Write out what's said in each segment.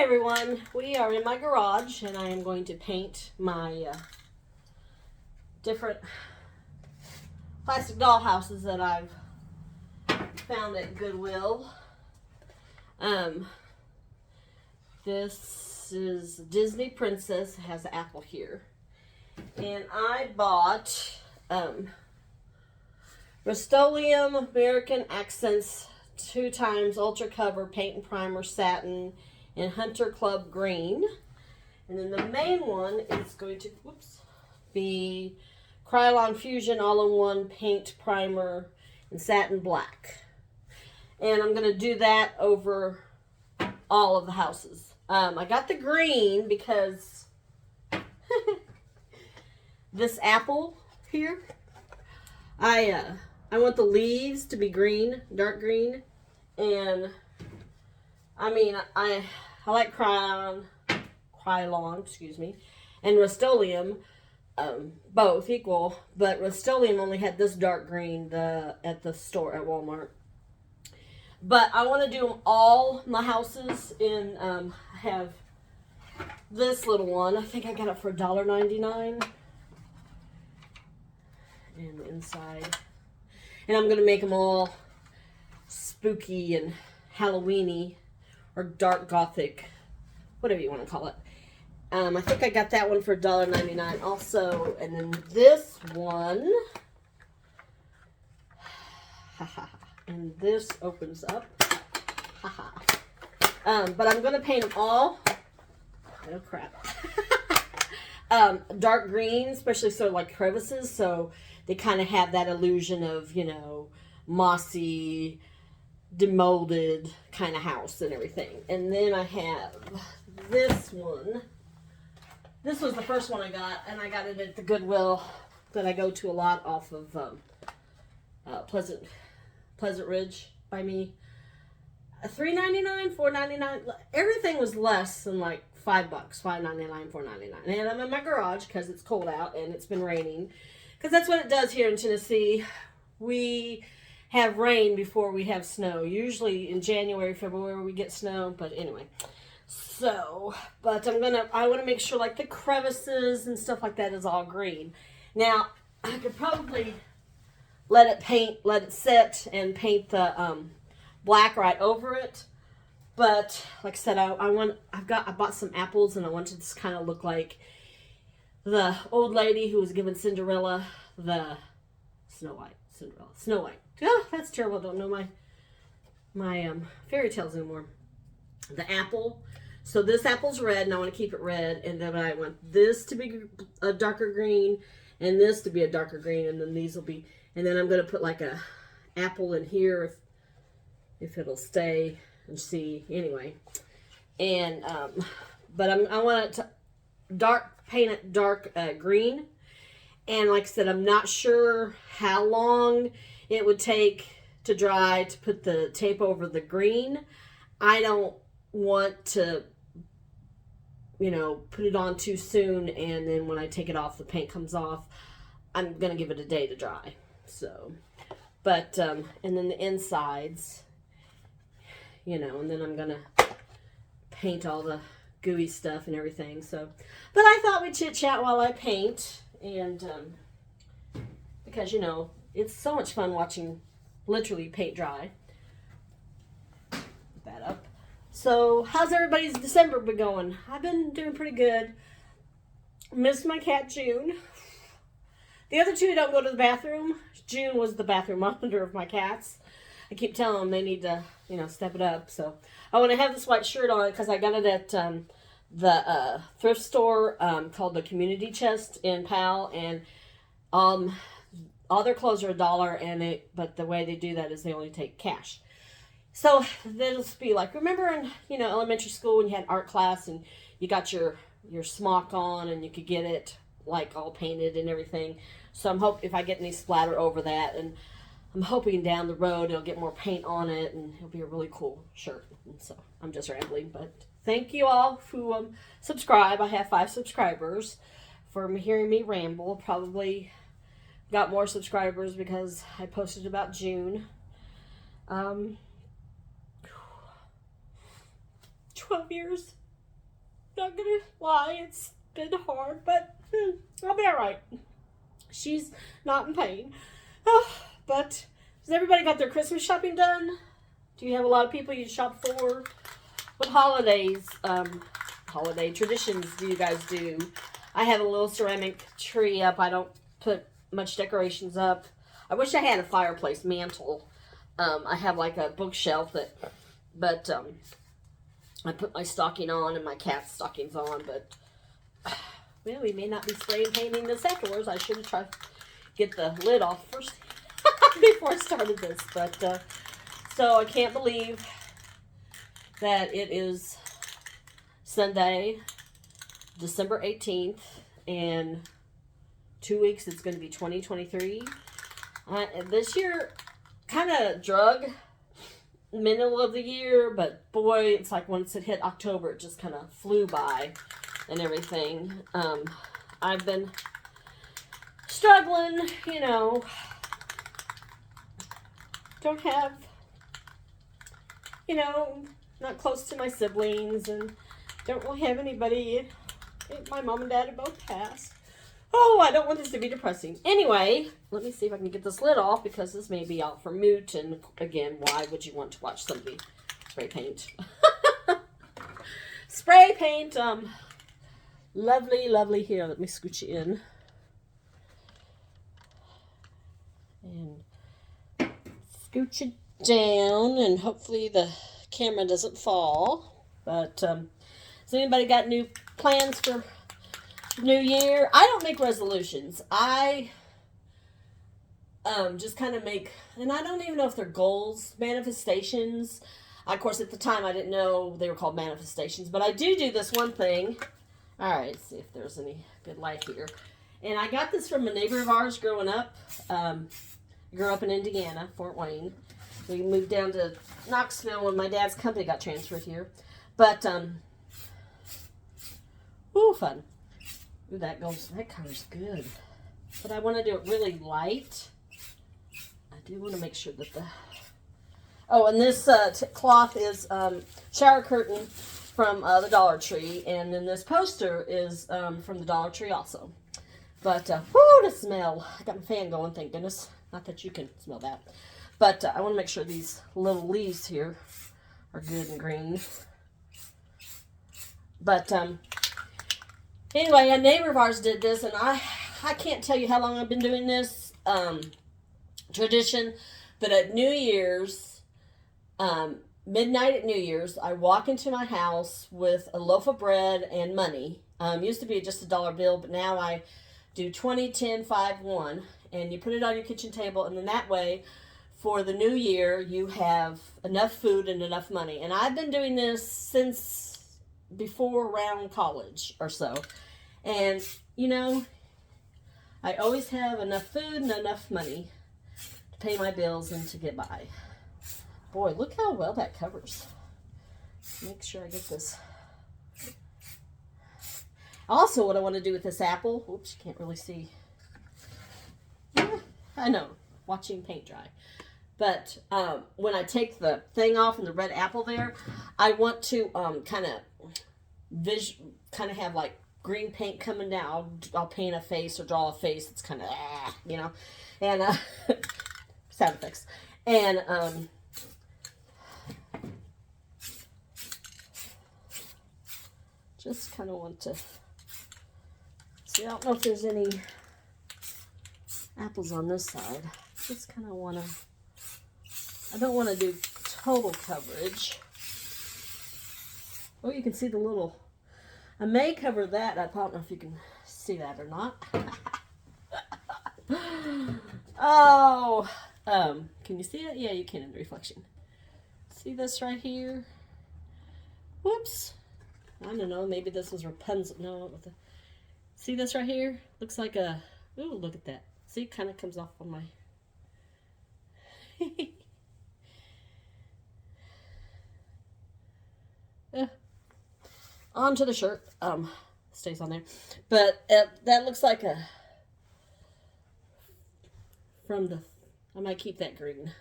everyone, we are in my garage and I am going to paint my different plastic doll houses that I've found at Goodwill. This is Disney Princess. It has an apple here. And I bought Rust-Oleum American Accents 2x Ultra Cover Paint and Primer Satin in Hunter Club Green. And then the main one is going to be Krylon Fusion All-in-One Paint Primer in Satin Black. And I'm going to do that over all of the houses. I got the green because this apple here, I want the leaves to be green, dark green, and I mean I like Krylon, and Rust-Oleum, both equal, but Rust-Oleum only had this dark green at the store at Walmart. But I want to do them all my houses in. Have this little one. I think I got it for $1.99. And the inside. And I'm going to make them all spooky and Halloweeny or dark gothic, whatever you want to call it. I think I got that one for $1.99 also. And then this one. And this opens up. But I'm going to paint them all. Oh, crap. Dark green, especially so like crevices. So they kind of have that illusion of, you know, mossy, demolded kind of house and everything. And then I have this one. This was the first one I got, and I got it at the Goodwill that I go to a lot off of Pleasant Ridge by me. $3.99, $4.99. Everything was less than like $5, $5.99, $4.99. And I'm in my garage because it's cold out and it's been raining. Because that's what it does here in Tennessee. We have rain before we have snow. Usually in January, February we get snow. But anyway. So, but I want to make sure like the crevices and stuff like that is all green. Now, I could probably let it set and paint the black right over it. But like I said, I bought some apples and I wanted this kind of look like the old lady who was giving Cinderella the Snow White. Oh, that's terrible. I don't know my fairy tales anymore. The apple. So this apple's red and I want to keep it red, and then I want this to be a darker green and this to be a darker green, and then these will be, and then I'm going to put like a apple in here if it'll stay and see anyway. And but I want it to paint it dark green. And like I said, I'm not sure how long it would take to dry to put the tape over the green. I don't want to, you know, put it on too soon, and then when I take it off, the paint comes off. I'm going to give it a day to dry. So, but, and then the insides, you know, and then I'm going to paint all the gooey stuff and everything. So, but I thought we'd chit chat while I paint, and, because, you know, it's so much fun watching literally paint dry. Put that up. So, how's everybody's December been going? I've been doing pretty good. Missed my cat, June. The other two don't go to the bathroom. June was the bathroom monitor of my cats. I keep telling them they need to, you know, step it up. So, I want to have this white shirt on because I got it at the thrift store called the Community Chest in Powell, and all their clothes are $1, but the way they do that is they only take cash. So that'll be like, remember in, you know, elementary school when you had art class and you got your smock on and you could get it like all painted and everything. So I'm hoping if I get any splatter over that, and I'm hoping down the road it'll get more paint on it and it'll be a really cool shirt. And so I'm just rambling, but thank you all who subscribe. I have 5 subscribers for hearing me ramble. Probably got more subscribers because I posted about June. 12 years. Not gonna lie, it's been hard, but I'll be alright. She's not in pain. But has everybody got their Christmas shopping done? Do you have a lot of people you shop for? What holiday traditions do you guys do? I have a little ceramic tree up. I don't put much decorations up. I wish I had a fireplace mantle. I have like a bookshelf but I put my stocking on and my cat's stockings on, but well, we may not be spray and painting this afterwards. I should have tried to get the lid off first before I started this, but so I can't believe that it is Sunday, December 18th, and 2 weeks it's going to be 2023. This year kind of drug middle of the year, but boy, it's like once it hit October, it just kind of flew by and everything. I've been struggling, you know, don't have, you know, not close to my siblings, and don't really have anybody. My mom and dad have both passed. Oh, I don't want this to be depressing. Anyway, let me see if I can get this lid off, because this may be out for moot. And again, why would you want to watch somebody spray paint? Spray paint. Lovely, lovely. Here, let me scooch you in. And scooch it down, and hopefully the camera doesn't fall. But has anybody got new plans for New Year? I don't make resolutions. I just kind of make, and I don't even know if they're goals, manifestations. Of course, at the time, I didn't know they were called manifestations, but I do this one thing. All right, let's see if there's any good light here. And I got this from a neighbor of ours growing up. I grew up in Indiana, Fort Wayne. We moved down to Knoxville when my dad's company got transferred here. But, ooh, fun. Ooh, that color's good. But I want to do it really light. I do want to make sure that oh, and this cloth is shower curtain from the Dollar Tree. And then this poster is from the Dollar Tree also. But, whoo, the smell. I got my fan going, thank goodness. Not that you can smell that. But I want to make sure these little leaves here are good and green. But, anyway, a neighbor of ours did this, and I can't tell you how long I've been doing this tradition, but at New Year's, midnight at New Year's, I walk into my house with a loaf of bread and money. Used to be just a $1 bill, but now I do 20, 10, 5, 1, and you put it on your kitchen table, and then that way, for the new year, you have enough food and enough money. And I've been doing this since before around college or so. And, you know, I always have enough food and enough money to pay my bills and to get by. Boy, look how well that covers. Make sure I get this. Also, what I want to do with this apple, oops, you can't really see. Yeah, I know, watching paint dry. But when I take the thing off and the red apple there, I want to kind of have like green paint coming down. I'll paint a face or draw a face. It's kind of, you know, and sound effects. And just kind of want to see. I don't know if there's any apples on this side. Just kind of want to. I don't want to do total coverage. Oh, you can see the little, I may cover that. I don't know if you can see that or not. Oh, can you see it? Yeah, you can in the reflection. See this right here? Whoops. I don't know, maybe this was Rapunzel. No, see this right here? Looks like a, ooh, look at that. See, it kind of comes off on my, onto the shirt. Stays on there. But that looks like a, from the, I might keep that green.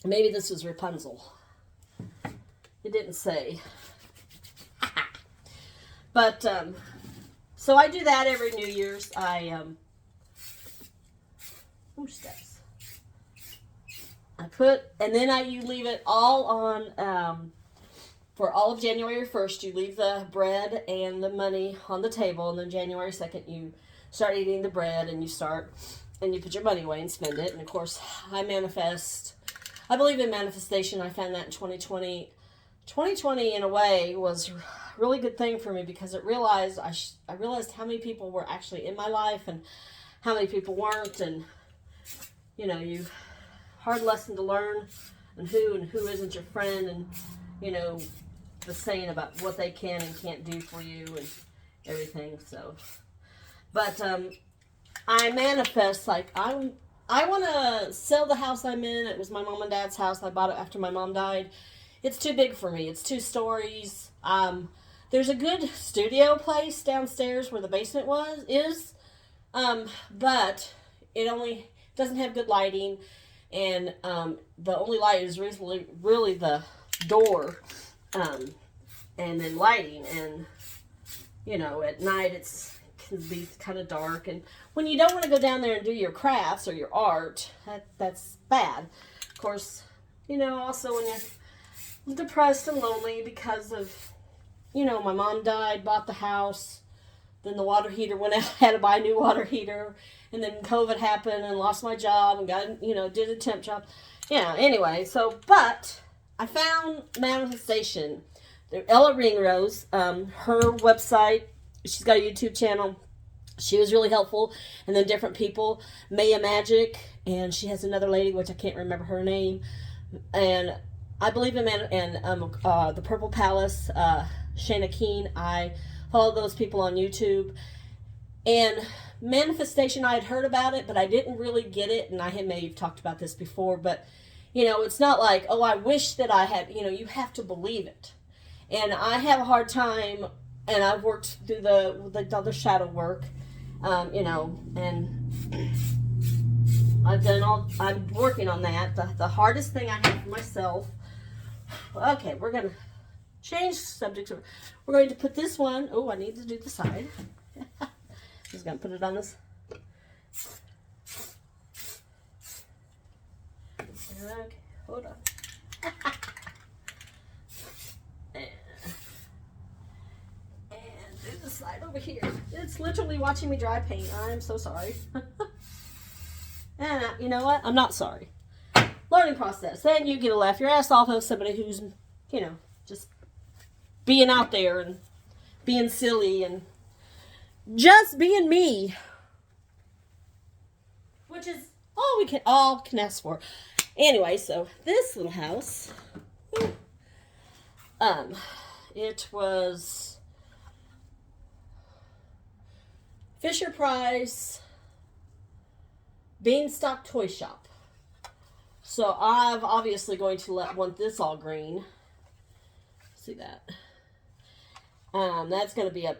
Maybe this was Rapunzel. It didn't say. But, so I do that every New Year's. Steps. And then you leave it all on, for all of January 1st, you leave the bread and the money on the table, and then January 2nd, you start eating the bread, and you put your money away and spend it. And of course, I believe in manifestation. I found that in 2020. 2020, in a way, was a really good thing for me, because I realized how many people were actually in my life and how many people weren't. And, hard lesson to learn, and who isn't your friend, and, the saying about what they can and can't do for you and everything. So, but I manifest, like, I want to sell the house I'm in. It was my mom and dad's house. I bought it after my mom died. It's too big for me. It's 2 stories. There's a good studio place downstairs where the basement is, but it only doesn't have good lighting, and the only light is really the door, and then lighting, and at night can be kind of dark, and when you don't want to go down there and do your crafts or your art, that's bad. Of course, also when you're depressed and lonely because of, my mom died, bought the house, then the water heater went out, had to buy a new water heater, and then COVID happened and lost my job and got, did a temp job. Anyway, but I found manifestation. Ella Ringrose, her website, she's got a YouTube channel. She was really helpful. And then different people, Maya Magic, and she has another lady, which I can't remember her name. And I believe in the Purple Palace, Shana Keen. I follow those people on YouTube. And manifestation, I had heard about it, but I didn't really get it. And I may have talked about this before, but, it's not like, oh, I wish that I had, you have to believe it. And I have a hard time, and I've worked through the shadow work, and I'm working on that. The hardest thing I have for myself. Okay, we're going to change subjects. We're going to put this one. Oh, I need to do the side. Just going to put it on this. Okay, hold on. and do the side over here. It's literally watching me dry paint. I'm so sorry. And you know what? I'm not sorry. Learning process. Then you get to laugh your ass off of somebody who's, just being out there and being silly and just being me. Which is all can ask for. Anyway, so this little house, it was Fisher-Price Beanstalk Toy Shop. So I'm obviously going to want this all green. See that? That's going to be a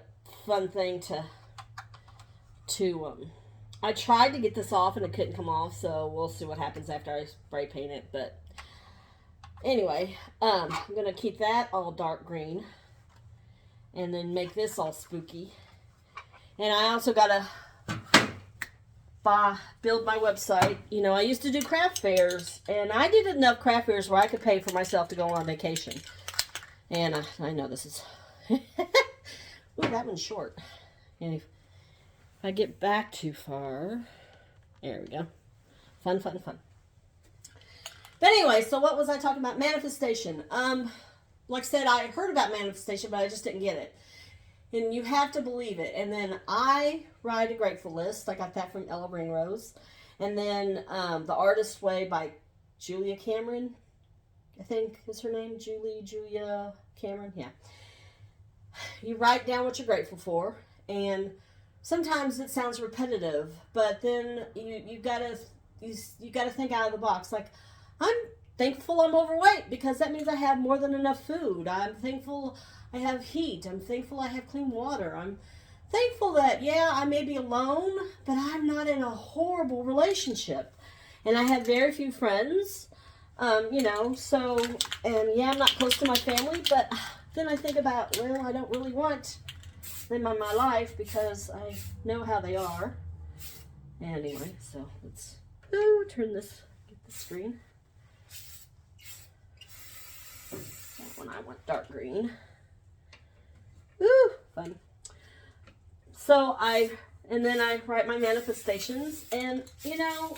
fun thing to I tried to get this off and it couldn't come off, so we'll see what happens after I spray paint it. But anyway, I'm going to keep that all dark green and then make this all spooky. And I also got to build my website. I used to do craft fairs, and I did enough craft fairs where I could pay for myself to go on vacation. And I know this is ooh, that one's short. And if I get back too far, there we go. Fun. But anyway, so what was I talking about? Manifestation. Like I said, I heard about manifestation, but I just didn't get it. And you have to believe it. And then I write a grateful list. I got that from Ella Ringrose. And then The Artist Way by Julia Cameron, I think is her name. Julia Cameron. Yeah. You write down what you're grateful for. And sometimes it sounds repetitive, but then you gotta think out of the box. Like, I'm thankful I'm overweight because that means I have more than enough food. I'm thankful I have heat. I'm thankful I have clean water. I'm thankful that, yeah, I may be alone, but I'm not in a horrible relationship. And I have very few friends, so, and yeah, I'm not close to my family, but then I think about, well, I don't really want them in my life because I know how they are. Anyway, so let's turn this, get the screen. That one I want dark green. Woo, fun. So then I write my manifestations, and you know,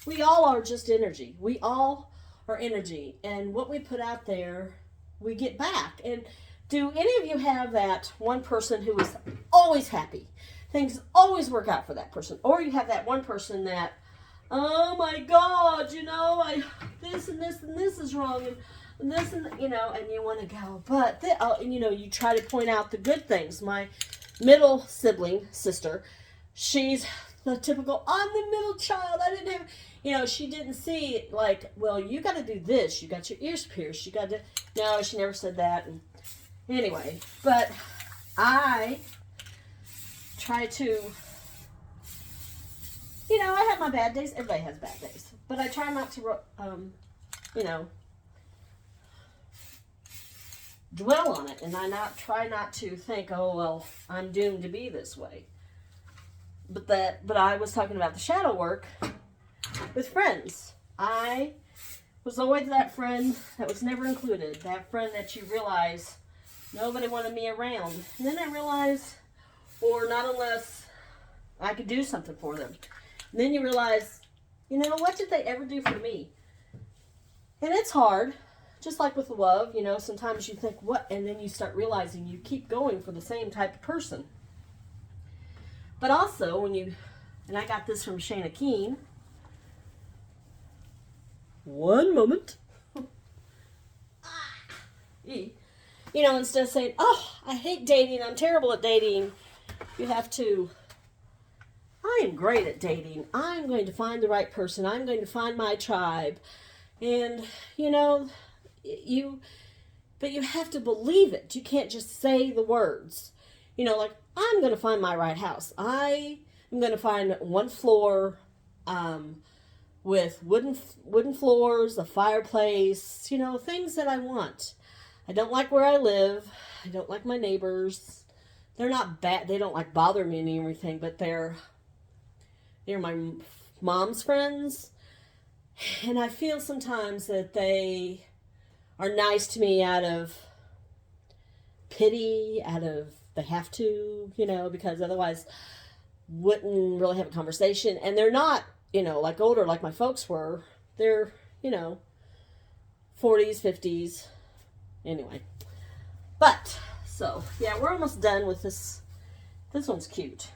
we all are just energy. We all are energy, and what we put out there, we get back. And do any of you have that one person who is always happy? Things always work out for that person. Or you have that one person that, oh my God, you know, this and this and this is wrong, and this and, you know, and you want to go, but, and you know, you try to point out the good things. My middle sibling, sister, she's the typical, I'm the middle child, I didn't have, you know, she didn't see it like, well, you got to do this, you got your ears pierced, you got to, no, she never said that. And anyway, but I try to, you know, I have my bad days, everybody has bad days, but I try not to, you know, dwell on it, and I try not to think, oh, well, I'm doomed to be this way. But I was talking about the shadow work with friends. I was always that friend that was never included, that friend that you realize nobody wanted me around. And then I realized, or not unless I could do something for them. And then you realize, you know, what did they ever do for me? And it's hard, just like with love, you know, sometimes you think, what? And then you start realizing you keep going for the same type of person. But also, when you, and I got this from Shana Keen. One moment. You know, instead of saying, oh, I hate dating, I'm terrible at dating, you have to, I am great at dating. I'm going to find the right person. I'm going to find my tribe. And, you know, but you have to believe it. You can't just say the words. You know, like, I'm going to find my right house. I am going to find one floor with wooden floors, a fireplace, you know, things that I want. I don't like where I live. I don't like my neighbors. They're not bad. They don't like bother me and everything, but they're my mom's friends. And I feel sometimes that they are nice to me out of pity, out of they have to, you know, because otherwise wouldn't really have a conversation. And they're not, you know, like older like my folks were. They're, you know, 40s, 50s. Anyway. But, so, yeah, we're almost done with this. This one's cute.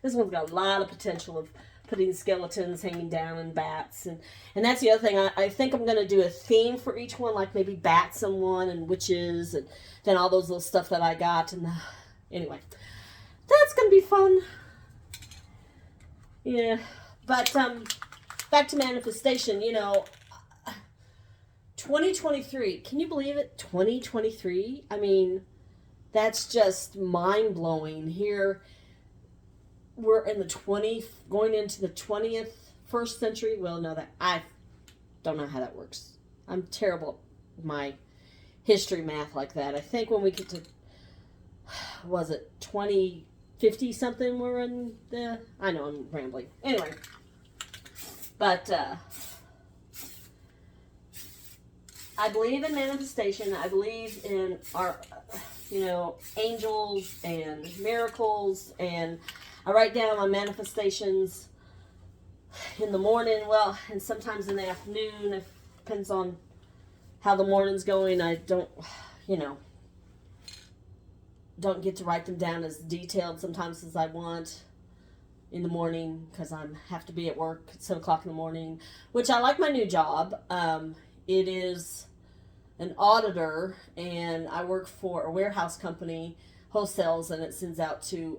This one's got a lot of potential of putting skeletons hanging down and bats. And that's the other thing. I think I'm going to do a theme for each one, like maybe bats in one and witches and then all those little stuff that I got. And anyway, that's going to be fun. Yeah. But back to manifestation, you know, 2023. Can you believe it? 2023? I mean, that's just mind-blowing. Here we're in the going into the 20th, first century. Well, no, that I don't know how that works. I'm terrible at my history math like that. I think when we get to, was it 2050 something, we're in the, I know I'm rambling. Anyway, but I believe in manifestation. I believe in our, you know, angels and miracles, and I write down my manifestations in the morning, well, and sometimes in the afternoon. It depends on how the morning's going. I don't, you know, don't get to write them down as detailed sometimes as I want in the morning because I have to be at work at 7 o'clock in the morning, which I like my new job. It is an auditor, and I work for a warehouse company, wholesales, and it sends out to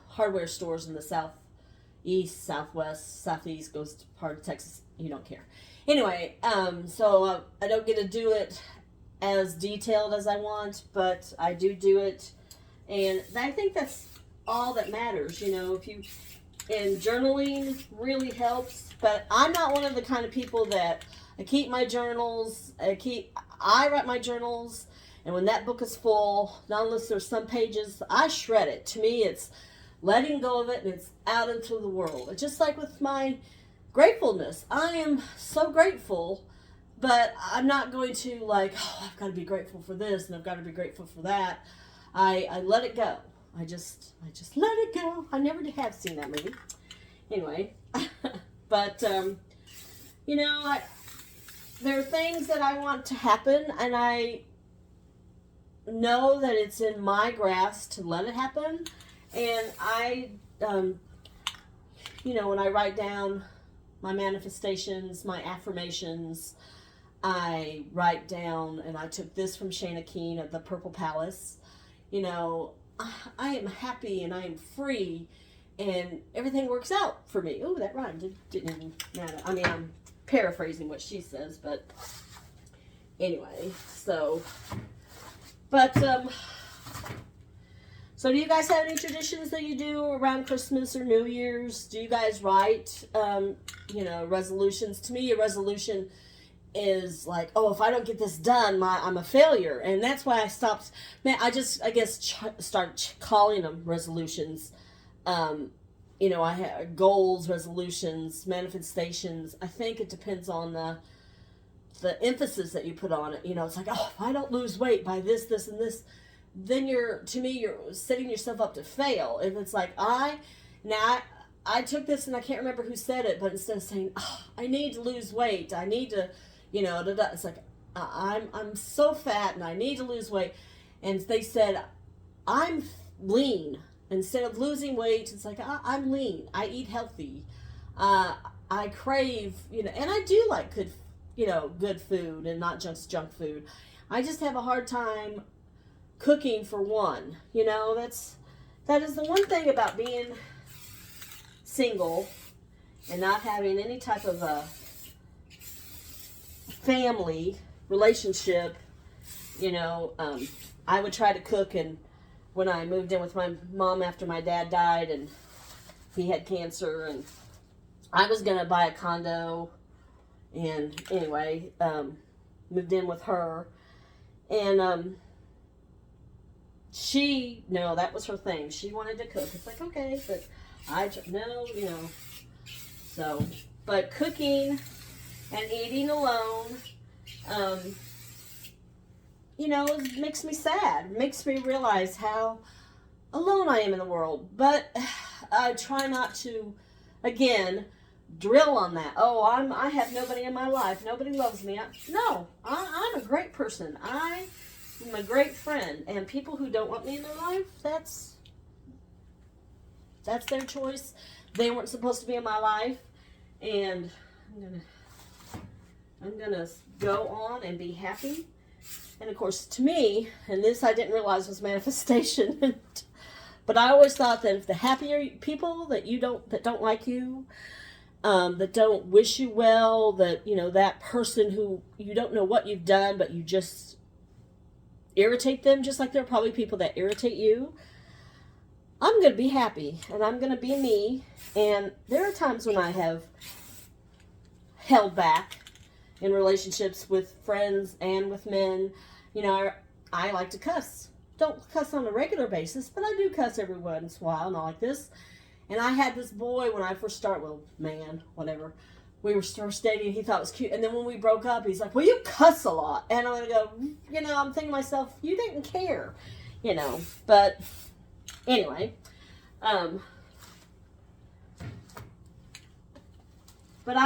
hardware stores in the southeast, southwest, southeast, goes to part of Texas. You don't care. Anyway, so I don't get to do it as detailed as I want, but I do it, and I think that's all that matters. You know, and journaling really helps, but I'm not one of the kind of people that I keep my journals. I write my journals, And when that book is full, not unless there's some pages, I shred it. To me, it's letting go of it and it's out into the world. It's just like with my gratefulness. I am so grateful, but I'm not going to like, oh, I've got to be grateful for this and I've got to be grateful for that. I let it go. I just let it go. I never have seen that movie. Anyway, but you know, there are things that I want to happen, and I know that it's in my grasp to let it happen. And I, you know, when I write down my manifestations, my affirmations, I write down, and I took this from Shana Keen at the Purple Palace, you know, I am happy and I am free and everything works out for me. Oh, that rhymed. Didn't even matter. I mean, I'm paraphrasing what she says, but anyway, so, but, so do you guys have any traditions that you do around Christmas or New Year's? Do you guys write, you know, resolutions? To me, a resolution is like, oh, if I don't get this done, I'm a failure. And that's why I stopped. Man, I guess start calling them resolutions. You know, I have goals, resolutions, manifestations. I think it depends on the emphasis that you put on it. You know, it's like, oh, if I don't lose weight by this, this, and this, then you're setting yourself up to fail. If it's like, I took this and I can't remember who said it, but instead of saying, oh, I need to lose weight, I need to, you know, it's like, I'm so fat and I need to lose weight. And they said, I'm lean. Instead of losing weight, it's like, I'm lean. I eat healthy. I crave, you know, and I do like good, you know, good food and not just junk food. I just have a hard time cooking for one. You know, that is the one thing about being single and not having any type of a family relationship. You know, I would try to cook, and when I moved in with my mom after my dad died and he had cancer, and I was going to buy a condo, and anyway, moved in with her, and that was her thing. She wanted to cook. It's like, okay, but no, you know, so, but cooking and eating alone, you know, it makes me sad. It makes me realize how alone I am in the world. But I try not to, again, drill on that. Oh, I have nobody in my life. Nobody loves me. I'm a great person. I'm a great friend. And people who don't want me in their life, that's their choice. They weren't supposed to be in my life. And I'm gonna go on and be happy. And of course, to me, and this I didn't realize was manifestation, but I always thought that if the happier people that don't like you, that don't wish you well, that, you know, that person who you don't know what you've done, but you just irritate them, just like there are probably people that irritate you, I'm going to be happy, and I'm going to be me. And there are times when I have held back in relationships with friends and with men. You know, I like to cuss. Don't cuss on a regular basis, but I do cuss every once in a while, not like this. And I had this boy when I first started, well, man, whatever. We were first dating, he thought it was cute. And then when we broke up, he's like, well, you cuss a lot. And I'm going to go, you know, I'm thinking to myself, you didn't care, you know. But anyway, but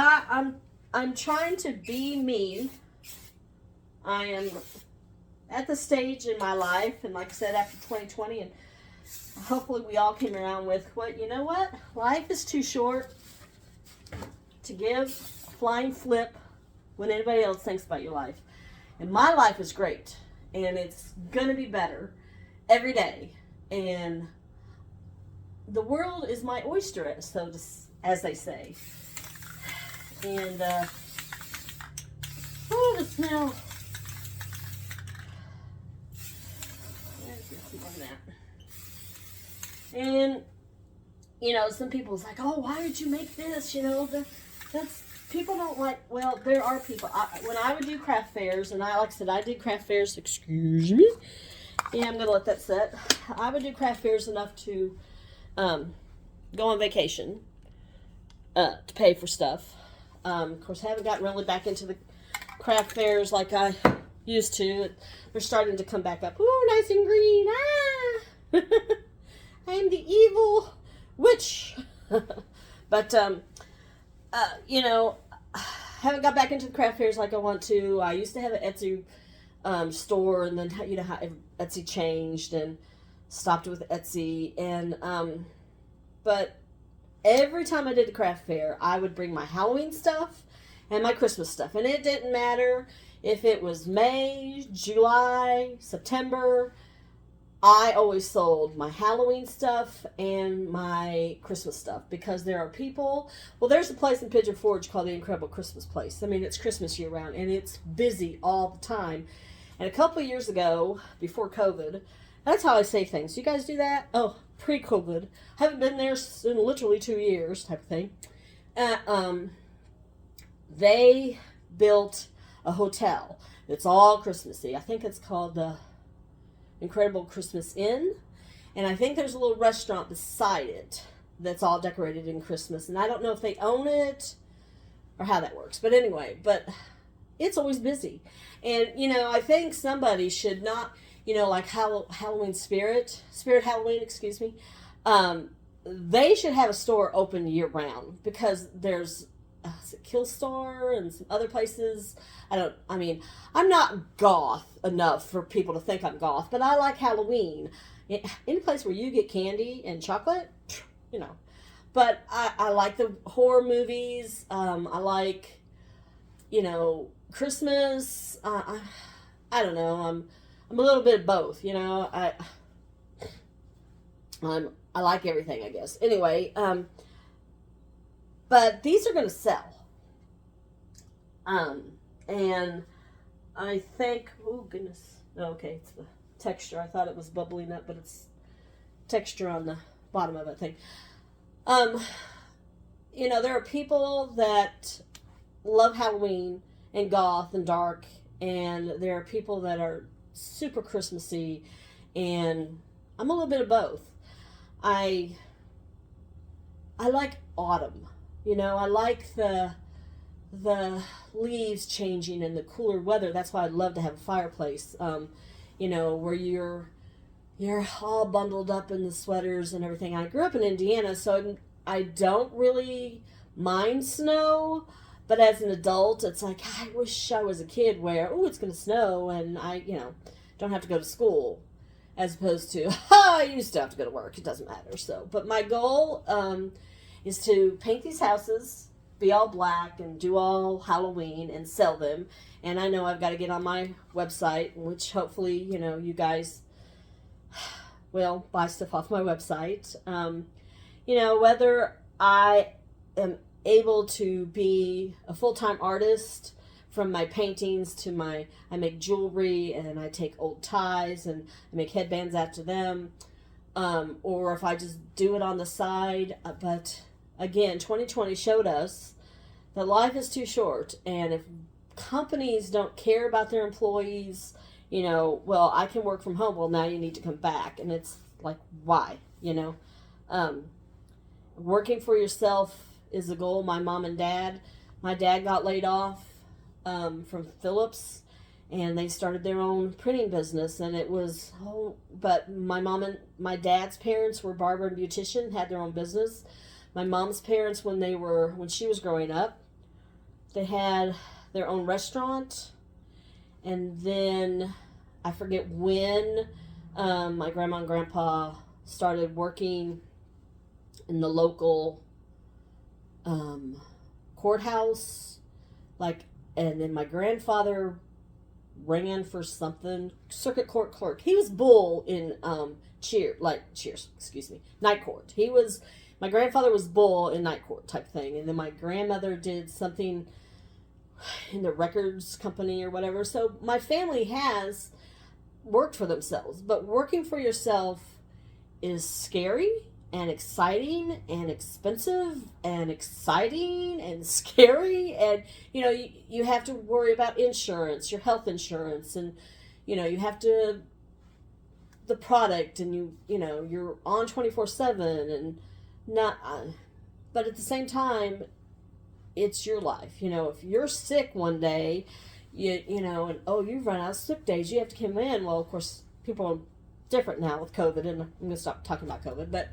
I'm trying to be me. I am at the stage in my life, and like I said, after 2020, and hopefully we all came around with you know what? Life is too short to give a flying flip when anybody else thinks about your life. And my life is great, and it's going to be better every day. And the world is my oyster, as they say. And, the smell. And, you know, some people's like, oh, why did you make this? You know, people don't like, well, there are people. When I would do craft fairs, and like I said, I did craft fairs, excuse me. Yeah, I'm going to let that set. I would do craft fairs enough to go on vacation to pay for stuff. Of course, I haven't gotten really back into the craft fairs like I used to. They're starting to come back up. Ooh, nice and green. Ah! I am the evil witch. But, haven't got back into the craft fairs like I want to. I used to have an Etsy store, and then, how Etsy changed and stopped with Etsy. And, but every time I did the craft fair, I would bring my Halloween stuff and my Christmas stuff. And it didn't matter if it was May, July, September. I always sold my Halloween stuff and my Christmas stuff because there are people. Well, there's a place in Pigeon Forge called the Incredible Christmas Place. I mean, it's Christmas year round and it's busy all the time. And a couple of years ago, before COVID, that's how I say things. You guys do that? Oh, pre-COVID. I haven't been there in literally 2 years, type of thing. They built a hotel. It's all Christmassy. I think it's called the Incredible Christmas Inn. And I think there's a little restaurant beside it that's all decorated in Christmas. And I don't know if they own it or how that works. But anyway, it's always busy. And, I think somebody should not, like Halloween Spirit Halloween, excuse me. They should have a store open year round because there's Killstar and some other places. I'm not goth enough for people to think I'm goth, but I like Halloween. Any place where you get candy and chocolate, But I like the horror movies. I like, Christmas. I don't know. I'm a little bit of both. I like everything, I guess. Anyway, but these are going to sell. And I think, oh goodness, okay, it's the texture. I thought it was bubbling up, but it's texture on the bottom of it, I think. There are people that love Halloween and goth and dark, and there are people that are super Christmassy, and I'm a little bit of both. I like autumn. I like the leaves changing and the cooler weather. That's why I'd love to have a fireplace. Where you're all bundled up in the sweaters and everything. I grew up in Indiana, so I don't really mind snow. But as an adult, it's like, I wish I was a kid where, it's going to snow and I, don't have to go to school. As opposed to, you still have to go to work. It doesn't matter. So, but my goal is to paint these houses, be all black, and do all Halloween and sell them. And I know I've got to get on my website, which hopefully, you guys will buy stuff off my website. Whether I am able to be a full-time artist from my paintings to I make jewelry and I take old ties and I make headbands after them, or if I just do it on the side. But again, 2020 showed us that life is too short, and if companies don't care about their employees, I can work from home. Well, now you need to come back, and it's like, why? Working for yourself is a goal. My dad got laid off from Philips, and they started their own printing business, and it was, but my mom and my dad's parents were barber and beautician, had their own business. My mom's parents, when she was growing up, they had their own restaurant, and then I forget when my grandma and grandpa started working in the local courthouse, and then my grandfather ran for something, circuit court clerk. He was bull in night court. My grandfather was bull in night court type thing, and then my grandmother did something in the records company or whatever. So my family has worked for themselves, but working for yourself is scary and exciting and expensive and exciting and scary. And, you have to worry about insurance, your health insurance, and, you have to, the product, and you're on 24/7 and not, but at the same time, it's your life. If you're sick one day, and you've run out of sick days, you have to come in. Well, of course, people are different now with COVID, and I'm going to stop talking about COVID, but,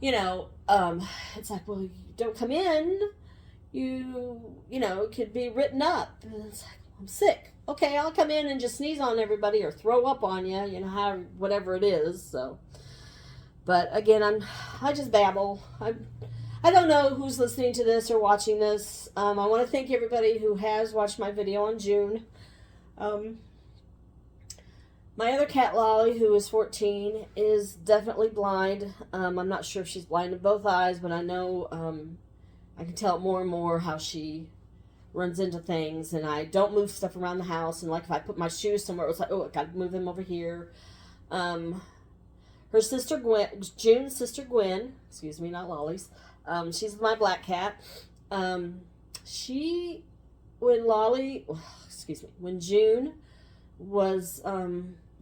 it's like, well, you don't come in, it could be written up. And it's like, I'm sick. Okay, I'll come in and just sneeze on everybody or throw up on you, whatever it is. So, but again, I just babble. I don't know who's listening to this or watching this. I want to thank everybody who has watched my video on June. My other cat, Lolly, who is 14, is definitely blind. I'm not sure if she's blind in both eyes, but I know I can tell more and more how she runs into things. And I don't move stuff around the house. And like if I put my shoes somewhere, it's like, oh, I got to move them over here. Her sister Gwen, June's sister Gwen, excuse me, not Lolly's. She's my black cat. When June was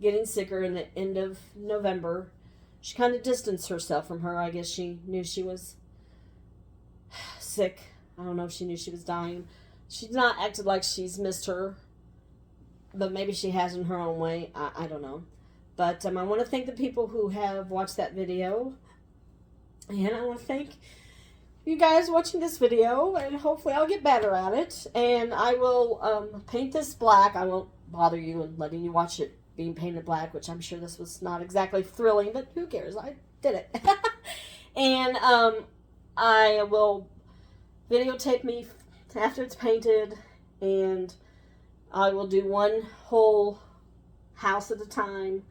getting sicker in the end of November, she kind of distanced herself from her. I guess she knew she was sick. I don't know if she knew she was dying. She's not acted like she's missed her, but maybe she has in her own way. I don't know. But I want to thank the people who have watched that video. And I want to thank you guys watching this video, and hopefully I'll get better at it. And I will paint this black. I won't bother you and letting you watch it being painted black, which I'm sure this was not exactly thrilling, but who cares? I did it. And I will videotape me after it's painted, and I will do one whole house at a time.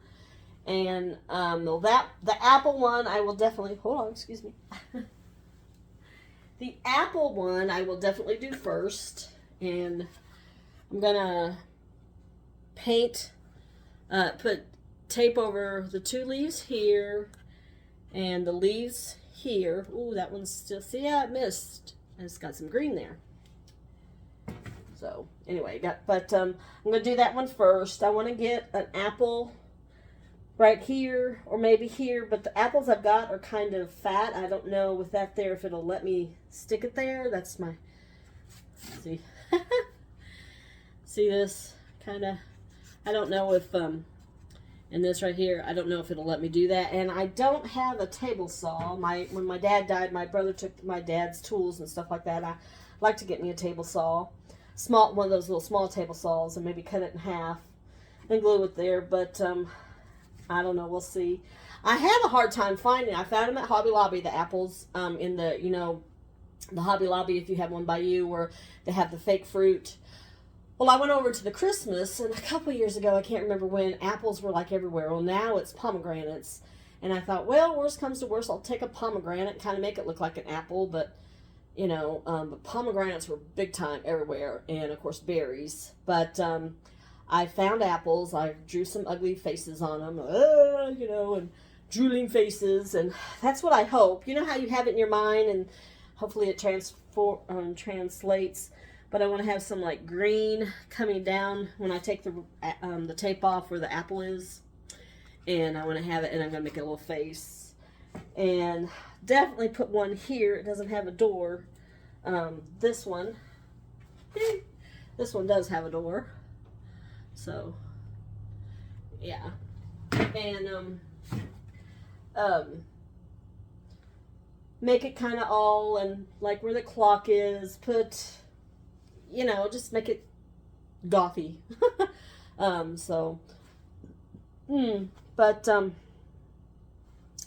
And the apple one I will definitely, hold on, excuse me. The apple one I will definitely do first, and I'm gonna paint, put tape over the two leaves here and the leaves here. Ooh, that one's still, see, I missed. It's got some green there. So anyway, I'm gonna do that one first. I want to get an apple right here or maybe here, but the apples I've got are kind of fat. I don't know with that there if it'll let me stick it there. That's my, see, see this kind of, I don't know if and this right here, I don't know if it'll let me do that. And I don't have a table saw. When my dad died, my brother took my dad's tools and stuff like that. I like to get me a table saw, one of those little small table saws, and maybe cut it in half and glue it there. But I don't know. We'll see. I had a hard time finding. I found them at Hobby Lobby, the apples, in the, the Hobby Lobby, if you have one by you, where they have the fake fruit. Well, I went over to the Christmas, and a couple years ago, I can't remember when, apples were like everywhere. Well, now it's pomegranates. And I thought, well, worst comes to worst, I'll take a pomegranate, kind of make it look like an apple. But, but pomegranates were big time everywhere. And, of course, berries. But I found apples. I drew some ugly faces on them, and drooling faces. And that's what I hope. You know how you have it in your mind, and hopefully it translates. But I want to have some like green coming down when I take the tape off where the apple is. And I want to have it, and I'm going to make a little face. And definitely put one here. It doesn't have a door. This one does have a door. So, yeah. And, make it kind of all, and like where the clock is, put, just make it gothy.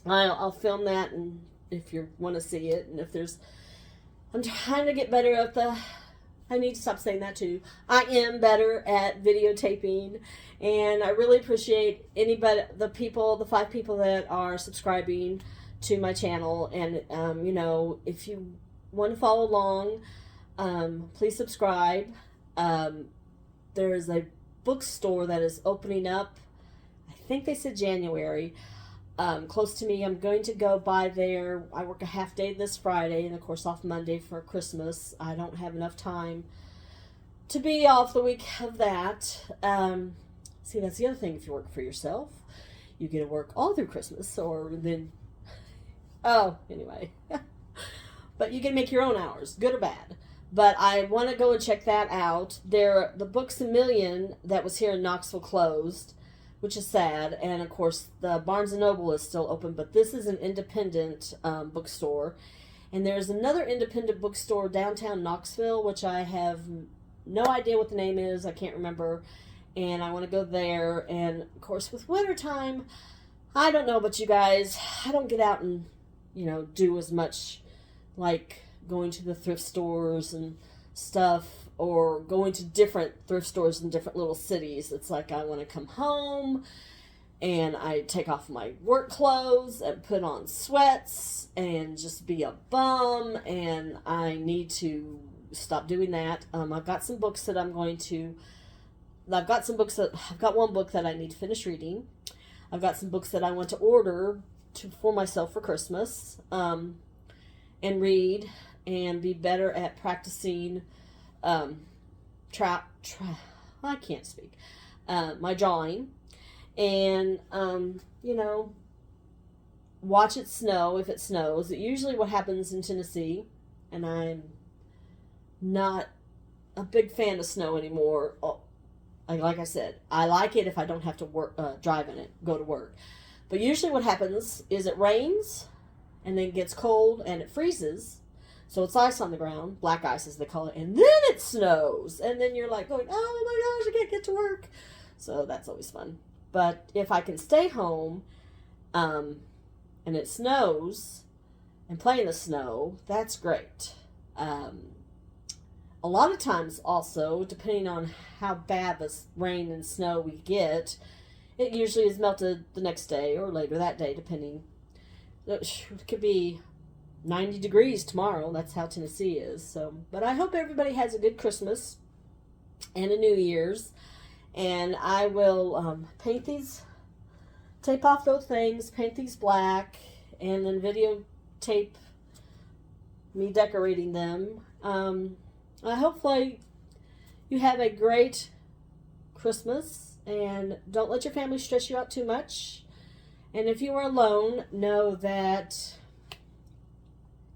I'll film that, and if you want to see it, and if there's, I'm trying to get better at I need to stop saying that too. I am better at videotaping, and I really appreciate the 5 people that are subscribing to my channel. And, if you want to follow along, please subscribe. There is a bookstore that is opening up. I think they said January. close to me. I'm going to go by there. I work a half day this Friday and, of course, off Monday for Christmas. I don't have enough time to be off the week of that. See, that's the other thing. If you work for yourself, you get to work all through Christmas, or then, oh, anyway. But you can make your own hours, good or bad. But I want to go and check that out. The Books A Million that was here in Knoxville closed, which is sad. And, of course, the Barnes & Noble is still open, but this is an independent bookstore. And there's another independent bookstore downtown Knoxville, which I have no idea what the name is. I can't remember. And I want to go there. And, of course, with wintertime, I don't know about you guys. I don't get out and, do as much, like going to the thrift stores and stuff, or going to different thrift stores in different little cities. It's like I want to come home and I take off my work clothes and put on sweats and just be a bum, and I need to stop doing that. I've got some books that I've got one book that I need to finish reading. I've got some books that I want to order for myself for Christmas, and read and be better at practicing I can't speak, my drawing, and watch it snow if it snows. Usually what happens in Tennessee, and I'm not a big fan of snow anymore. Like I said, I like it if I don't have to drive in it, go to work. But usually what happens is it rains and then it gets cold and it freezes. So it's ice on the ground, black ice as they call it, and then it snows. And then you're like going, oh my gosh, I can't get to work. So that's always fun. But if I can stay home and it snows and play in the snow, that's great. A lot of times also, depending on how bad the rain and snow we get, it usually is melted the next day or later that day, depending. It could be 90 degrees tomorrow. That's how Tennessee is. So, but I hope everybody has a good Christmas and a New Year's. And I will tape off those things, paint these black, and then videotape me decorating them. Hopefully you have a great Christmas, and don't let your family stress you out too much. And if you are alone, know that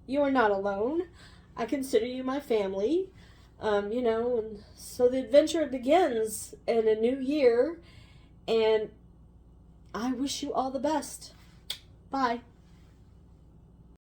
you are not alone. I consider you my family, and so the adventure begins in a new year, and I wish you all the best. Bye.